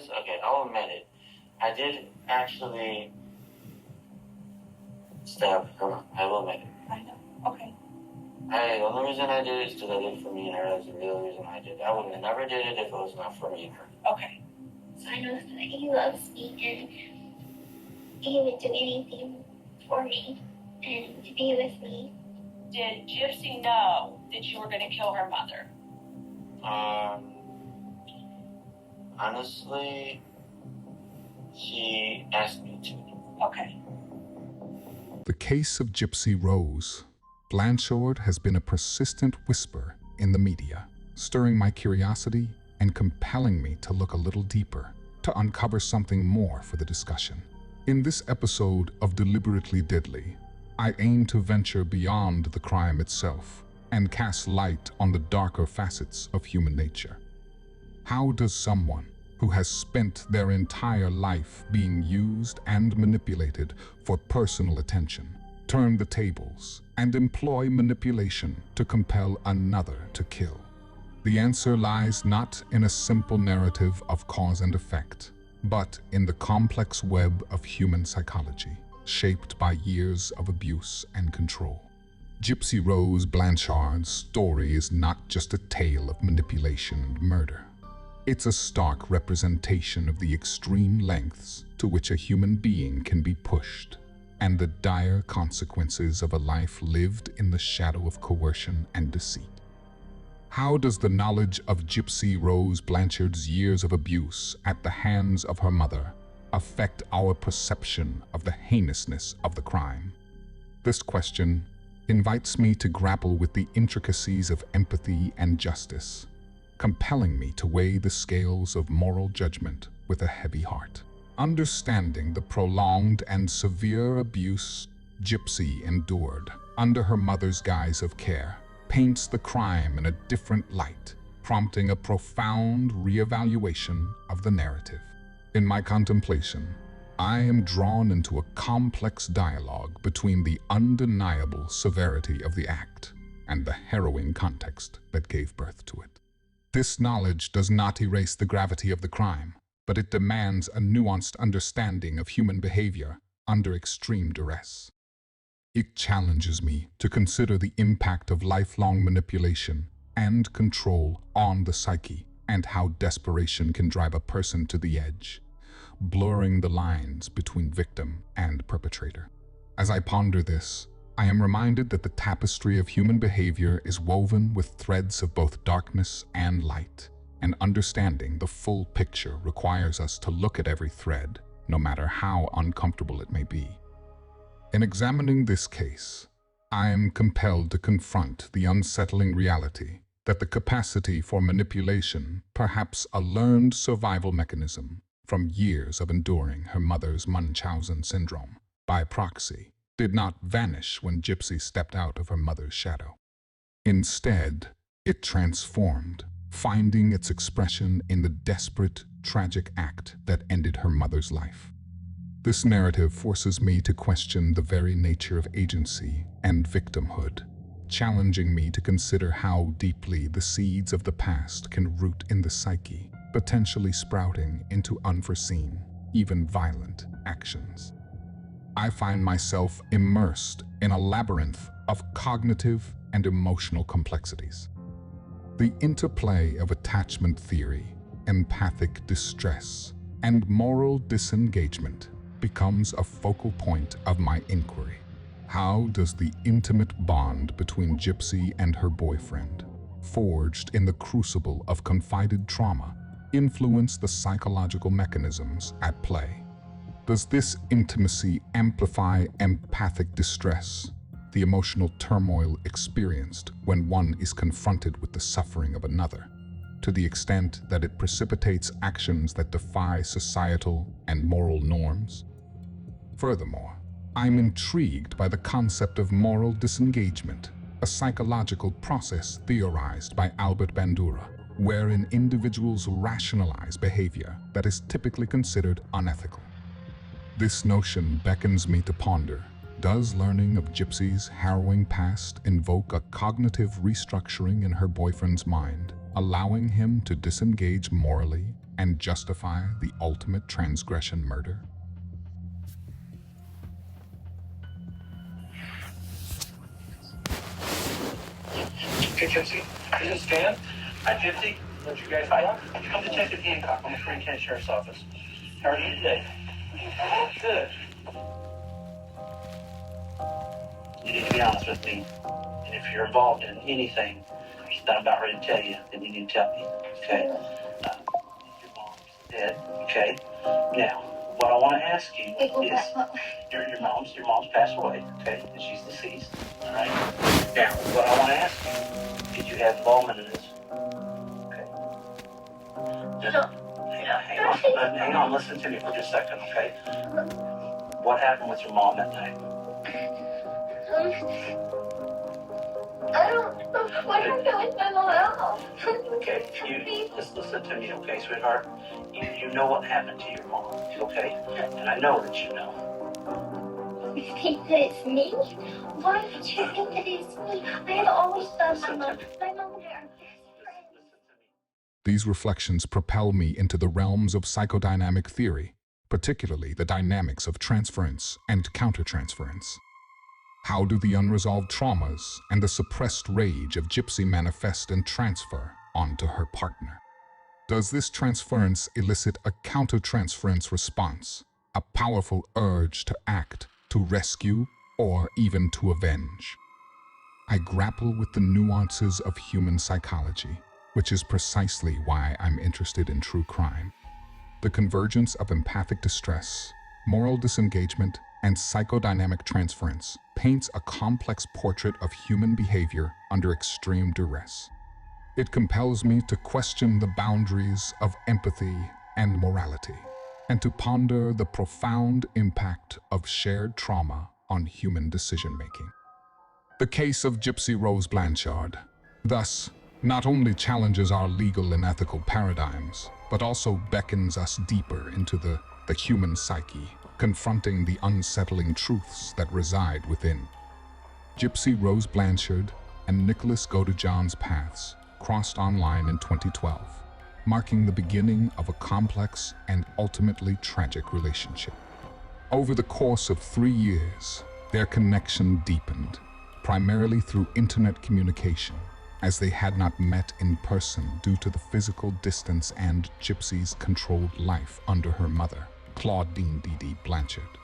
okay, I'll admit it. I did actually stab her mom. I will admit it. I know. Okay. The only reason I did it is because I did it for me and her. That's the real reason I did it. I would have never did it if it was not for me and her. Okay. So I know that he loves me and he would do anything for me and to be with me. Did Gypsy know that you were going to kill her mother? Honestly, she asked me to. Okay. The case of Gypsy Rose Blanchard has been a persistent whisper in the media, stirring my curiosity and compelling me to look a little deeper, to uncover something more for the discussion. In this episode of Deliberately Deadly, I aim to venture beyond the crime itself and cast light on the darker facets of human nature. How does someone who has spent their entire life being used and manipulated for personal attention turn the tables and employ manipulation to compel another to kill? The answer lies not in a simple narrative of cause and effect, but in the complex web of human psychology, shaped by years of abuse and control. Gypsy Rose Blanchard's story is not just a tale of manipulation and murder. It's a stark representation of the extreme lengths to which a human being can be pushed, and the dire consequences of a life lived in the shadow of coercion and deceit. How does the knowledge of Gypsy Rose Blanchard's years of abuse at the hands of her mother affect our perception of the heinousness of the crime? This question invites me to grapple with the intricacies of empathy and justice, compelling me to weigh the scales of moral judgment with a heavy heart. Understanding the prolonged and severe abuse Gypsy endured under her mother's guise of care paints the crime in a different light, prompting a profound reevaluation of the narrative. In my contemplation, I am drawn into a complex dialogue between the undeniable severity of the act and the harrowing context that gave birth to it. This knowledge does not erase the gravity of the crime, but it demands a nuanced understanding of human behavior under extreme duress. It challenges me to consider the impact of lifelong manipulation and control on the psyche and how desperation can drive a person to the edge, blurring the lines between victim and perpetrator. As I ponder this, I am reminded that the tapestry of human behavior is woven with threads of both darkness and light, and understanding the full picture requires us to look at every thread, no matter how uncomfortable it may be. In examining this case, I am compelled to confront the unsettling reality that the capacity for manipulation, perhaps a learned survival mechanism from years of enduring her mother's Munchausen syndrome by proxy, did not vanish when Gypsy stepped out of her mother's shadow. Instead, it transformed, finding its expression in the desperate, tragic act that ended her mother's life. This narrative forces me to question the very nature of agency and victimhood, challenging me to consider how deeply the seeds of the past can root in the psyche, potentially sprouting into unforeseen, even violent actions. I find myself immersed in a labyrinth of cognitive and emotional complexities. The interplay of attachment theory, empathic distress, and moral disengagement becomes a focal point of my inquiry. How does the intimate bond between Gypsy and her boyfriend, forged in the crucible of confided trauma, influence the psychological mechanisms at play? Does this intimacy amplify empathic distress, the emotional turmoil experienced when one is confronted with the suffering of another, to the extent that it precipitates actions that defy societal and moral norms? Furthermore, I'm intrigued by the concept of moral disengagement, a psychological process theorized by Albert Bandura, wherein individuals rationalize behavior that is typically considered unethical. This notion beckons me to ponder, does learning of Gypsy's harrowing past invoke a cognitive restructuring in her boyfriend's mind, allowing him to disengage morally and justify the ultimate transgression murder? Okay, Gypsy, this is Stan. Hi, Gypsy. Where'd you guys fight? I'm Detective Hancock. I'm with Frank County Sheriff's Office. How are you today? Good. You need to be honest with me. And if you're involved in anything that I'm about ready to tell you, then you need to tell me. Okay? Your mom's dead. Okay? Now, what I want to ask you is, your mom's passed away. Okay? And she's deceased. All right? Now, what I want to ask you, did you have involvement in this? Okay. Just, hang on, listen to me for just a second, okay? What happened with your mom that night? I don't know what happened with my mom. Okay, you just listen to me, okay, sweetheart? You know what happened to your mom, okay? And I know that you know. You think that it's me? Why would you think that it's me? I had always thought my mom and I are best friends. These reflections propel me into the realms of psychodynamic theory, particularly the dynamics of transference and countertransference. How do the unresolved traumas and the suppressed rage of Gypsy manifest and transfer onto her partner? Does this transference elicit a countertransference response, a powerful urge to act, to rescue, or even to avenge? I grapple with the nuances of human psychology, which is precisely why I'm interested in true crime. The convergence of empathic distress, moral disengagement, and psychodynamic transference paints a complex portrait of human behavior under extreme duress. It compels me to question the boundaries of empathy and morality, and to ponder the profound impact of shared trauma on human decision-making. The case of Gypsy Rose Blanchard, thus, not only challenges our legal and ethical paradigms, but also beckons us deeper into the human psyche, confronting the unsettling truths that reside within. Gypsy Rose Blanchard and Nicholas Godejohn's paths crossed online in 2012, marking the beginning of a complex and ultimately tragic relationship. Over the course of 3 years, their connection deepened, primarily through internet communication, as they had not met in person due to the physical distance and Gypsy's controlled life under her mother, Clauddine Dee Dee Blanchard.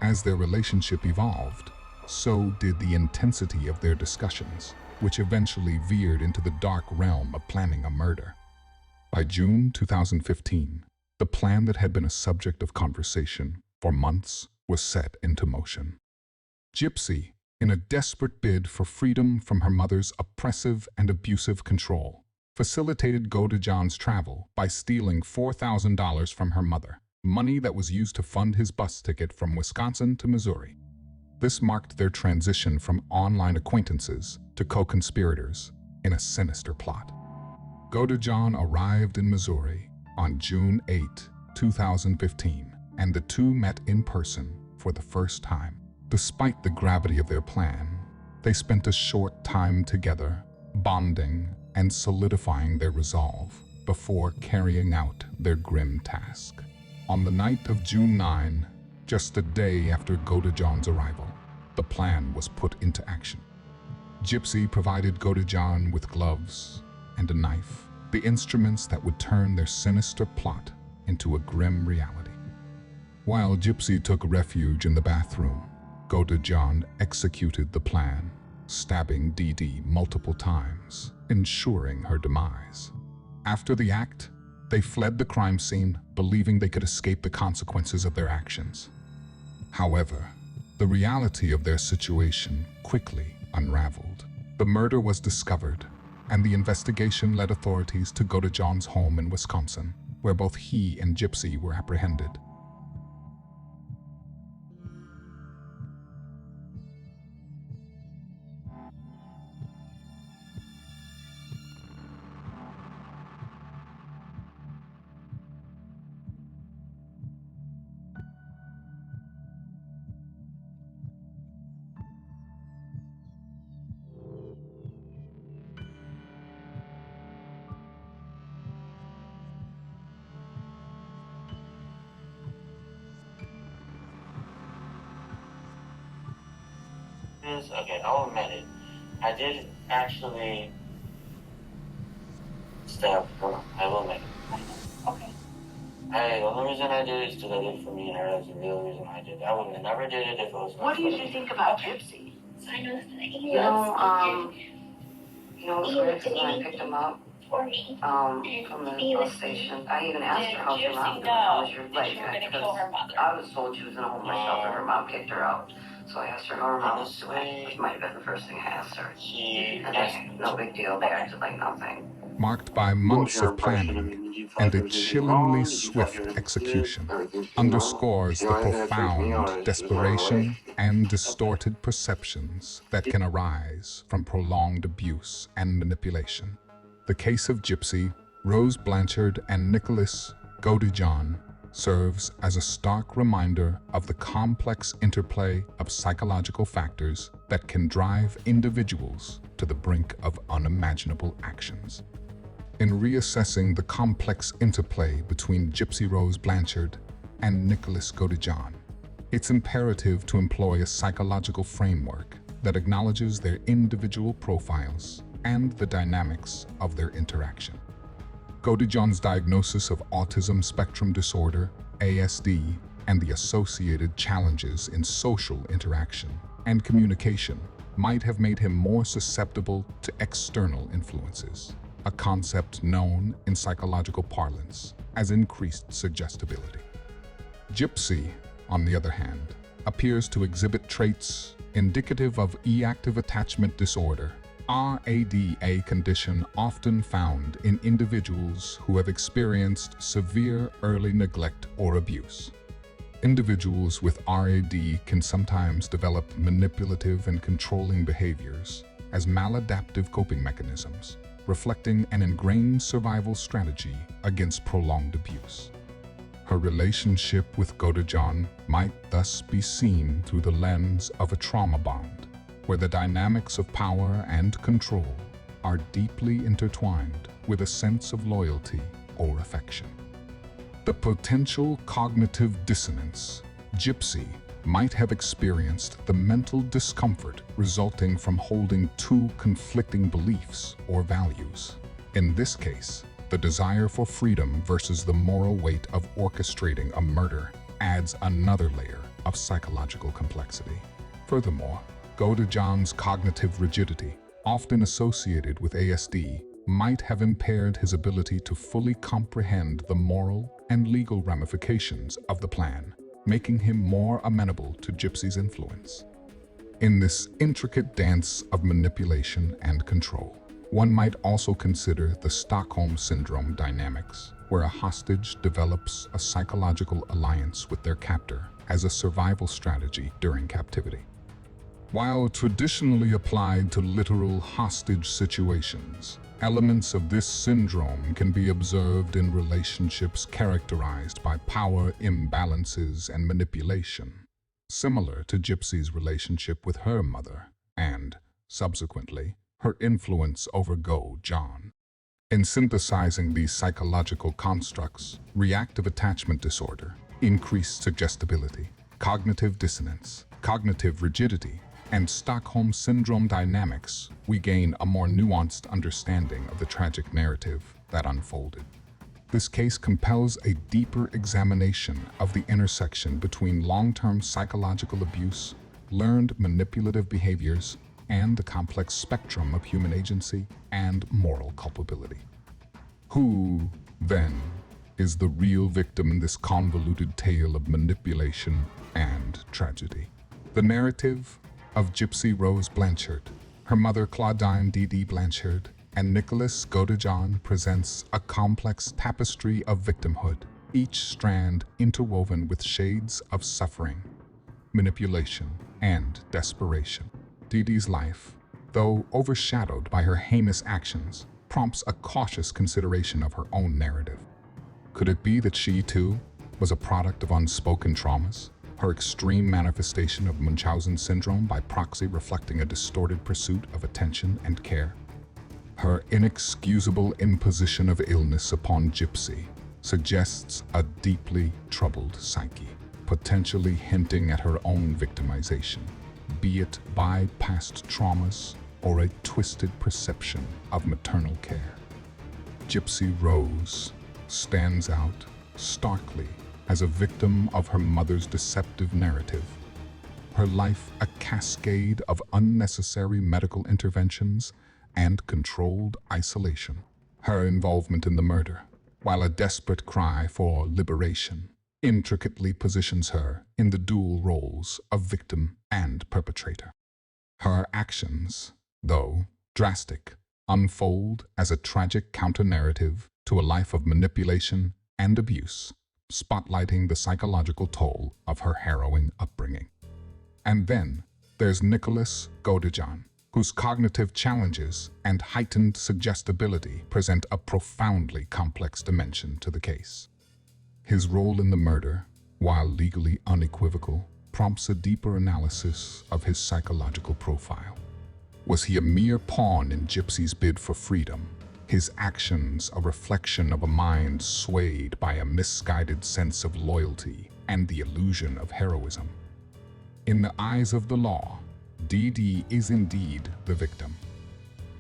As their relationship evolved, so did the intensity of their discussions, which eventually veered into the dark realm of planning a murder. By June 2015, the plan that had been a subject of conversation for months was set into motion. Gypsy, in a desperate bid for freedom from her mother's oppressive and abusive control, facilitated Godejohn's travel by stealing $4,000 from her mother, money that was used to fund his bus ticket from Wisconsin to Missouri. This marked their transition from online acquaintances to co-conspirators in a sinister plot. Godejohn arrived in Missouri on June 8, 2015, and the two met in person for the first time. Despite the gravity of their plan, they spent a short time together, bonding and solidifying their resolve before carrying out their grim task. On the night of June 9, just a day after Godejohn's arrival, the plan was put into action. Gypsy provided Godejohn with gloves and a knife, the instruments that would turn their sinister plot into a grim reality. While Gypsy took refuge in the bathroom, Godejohn executed the plan, stabbing Dee Dee multiple times, ensuring her demise. After the act, they fled the crime scene, believing they could escape the consequences of their actions. However, the reality of their situation quickly unraveled. The murder was discovered, and the investigation led authorities to Godejohn's home in Wisconsin, where both he and Gypsy were apprehended. Okay, I'll admit it. I did actually stab her. I will admit it. Okay. The only reason I did it is because I did it for me and her. That's the real reason I did it. I would have never did it if it was not What for did me. you think about Gypsy? I know that he You know, loves You know, it was weird because when I picked him up for me. from the bus station, I even asked her how's your mom doing, how was your That leg? you were going to kill her mother? I was told she was in a home myself and her mom kicked her out. So I asked her how her mom was doing, which might have been the first thing I asked her. And they, no big deal, they acted like nothing. Marked by months of planning and a chillingly swift execution, underscores the profound desperation and distorted perceptions that can arise from prolonged abuse and manipulation. The case of Gypsy Rose Blanchard and Nicholas Godejohn serves as a stark reminder of the complex interplay of psychological factors that can drive individuals to the brink of unimaginable actions. In reassessing the complex interplay between Gypsy Rose Blanchard and Nicholas Godejohn, it's imperative to employ a psychological framework that acknowledges their individual profiles and the dynamics of their interaction. Godejohn's diagnosis of autism spectrum disorder, ASD, and the associated challenges in social interaction and communication might have made him more susceptible to external influences, a concept known in psychological parlance as increased suggestibility. Gypsy, on the other hand, appears to exhibit traits indicative of reactive attachment disorder, RAD, a condition often found in individuals who have experienced severe early neglect or abuse. Individuals with RAD can sometimes develop manipulative and controlling behaviors as maladaptive coping mechanisms, reflecting an ingrained survival strategy against prolonged abuse. Her relationship with Godejohn might thus be seen through the lens of a trauma bond, where the dynamics of power and control are deeply intertwined with a sense of loyalty or affection. The potential cognitive dissonance. Gypsy might have experienced the mental discomfort resulting from holding two conflicting beliefs or values. In this case, the desire for freedom versus the moral weight of orchestrating a murder adds another layer of psychological complexity. Furthermore, Godejohn's cognitive rigidity, often associated with ASD, might have impaired his ability to fully comprehend the moral and legal ramifications of the plan, making him more amenable to Gypsy's influence. In this intricate dance of manipulation and control, one might also consider the Stockholm Syndrome dynamics, where a hostage develops a psychological alliance with their captor as a survival strategy during captivity. While traditionally applied to literal hostage situations, elements of this syndrome can be observed in relationships characterized by power imbalances and manipulation, similar to Gypsy's relationship with her mother and, subsequently, her influence over Godejohn. In synthesizing these psychological constructs, reactive attachment disorder, increased suggestibility, cognitive dissonance, cognitive rigidity, and Stockholm Syndrome dynamics, we gain a more nuanced understanding of the tragic narrative that unfolded. This case compels a deeper examination of the intersection between long-term psychological abuse, learned manipulative behaviors, and the complex spectrum of human agency and moral culpability. Who, then, is the real victim in this convoluted tale of manipulation and tragedy? The narrative of Gypsy Rose Blanchard, her mother Clauddine Dee Dee Blanchard, and Nicholas Godejohn presents a complex tapestry of victimhood, each strand interwoven with shades of suffering, manipulation, and desperation. Dee Dee's life, though overshadowed by her heinous actions, prompts a cautious consideration of her own narrative. Could it be that she, too, was a product of unspoken traumas? Her extreme manifestation of Munchausen syndrome by proxy reflecting a distorted pursuit of attention and care. Her inexcusable imposition of illness upon Gypsy suggests a deeply troubled psyche, potentially hinting at her own victimization. be it by past traumas or a twisted perception of maternal care. Gypsy Rose stands out starkly as a victim of her mother's deceptive narrative. Her life a cascade of unnecessary medical interventions and controlled isolation. Her involvement in the murder, while a desperate cry for liberation, intricately positions her in the dual roles of victim and perpetrator. Her actions, though drastic, unfold as a tragic counter-narrative to a life of manipulation and abuse, spotlighting the psychological toll of her harrowing upbringing. And then there's Nicholas Godejohn, whose cognitive challenges and heightened suggestibility present a profoundly complex dimension to the case. His role in the murder, while legally unequivocal, prompts a deeper analysis of his psychological profile. Was he a mere pawn in Gypsy's bid for freedom, his actions a reflection of a mind swayed by a misguided sense of loyalty and the illusion of heroism? In the eyes of the law, Dee Dee is indeed the victim.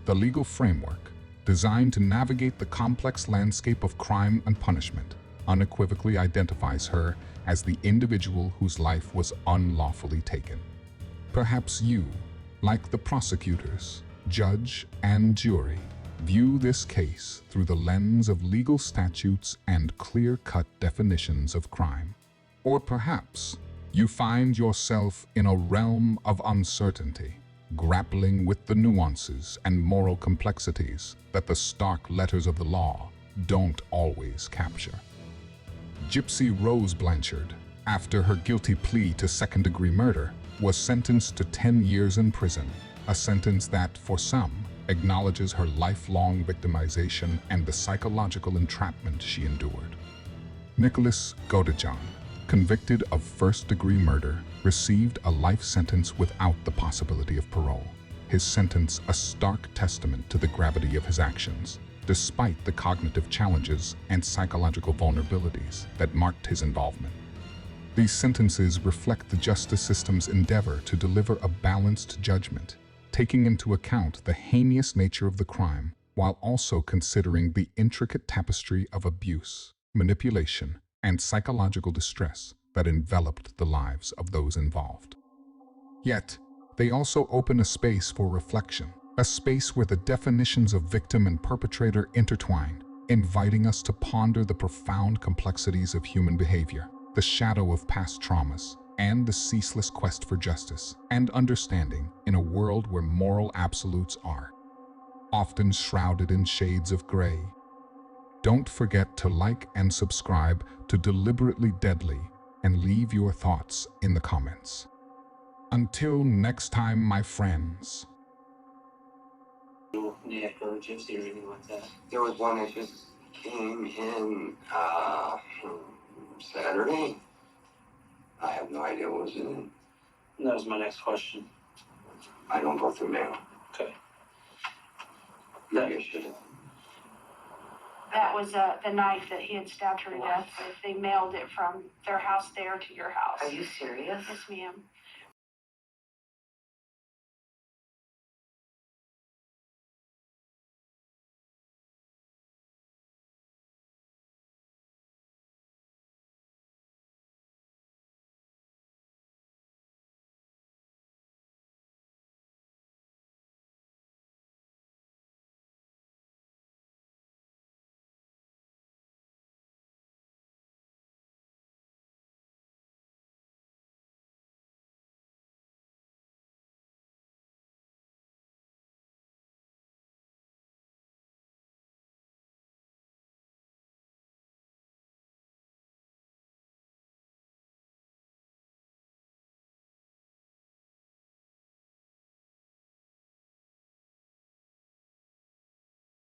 The legal framework, designed to navigate the complex landscape of crime and punishment, unequivocally identifies her as the individual whose life was unlawfully taken. Perhaps you, like the prosecutors, judge, and jury, view this case through the lens of legal statutes and clear-cut definitions of crime. Or perhaps you find yourself in a realm of uncertainty, grappling with the nuances and moral complexities that the stark letters of the law don't always capture. Gypsy Rose Blanchard, after her guilty plea to second-degree murder, was sentenced to 10 years in prison, a sentence that, for some, acknowledges her lifelong victimization and the psychological entrapment she endured. Nicholas Godejohn, convicted of first-degree murder, received a life sentence without the possibility of parole. His sentence a stark testament to the gravity of his actions, despite the cognitive challenges and psychological vulnerabilities that marked his involvement. These sentences reflect the justice system's endeavor to deliver a balanced judgment, taking into account the heinous nature of the crime, while also considering the intricate tapestry of abuse, manipulation, and psychological distress that enveloped the lives of those involved. Yet, they also open a space for reflection, a space where the definitions of victim and perpetrator intertwine, inviting us to ponder the profound complexities of human behavior, the shadow of past traumas, and the ceaseless quest for justice and understanding in a world where moral absolutes are often shrouded in shades of gray. Don't forget to like and subscribe to Deliberately Deadly and leave your thoughts in the comments. Until next time, my friends. Nick or Gypsy or anything like that. There was one that just came in Saturday. I have no idea what was in it. And that was my next question. I don't go through mail. Okay. Maybe I should have. That was the knife that he had stabbed her to death with. They mailed it from their house there to your house. Are you serious? Yes, ma'am.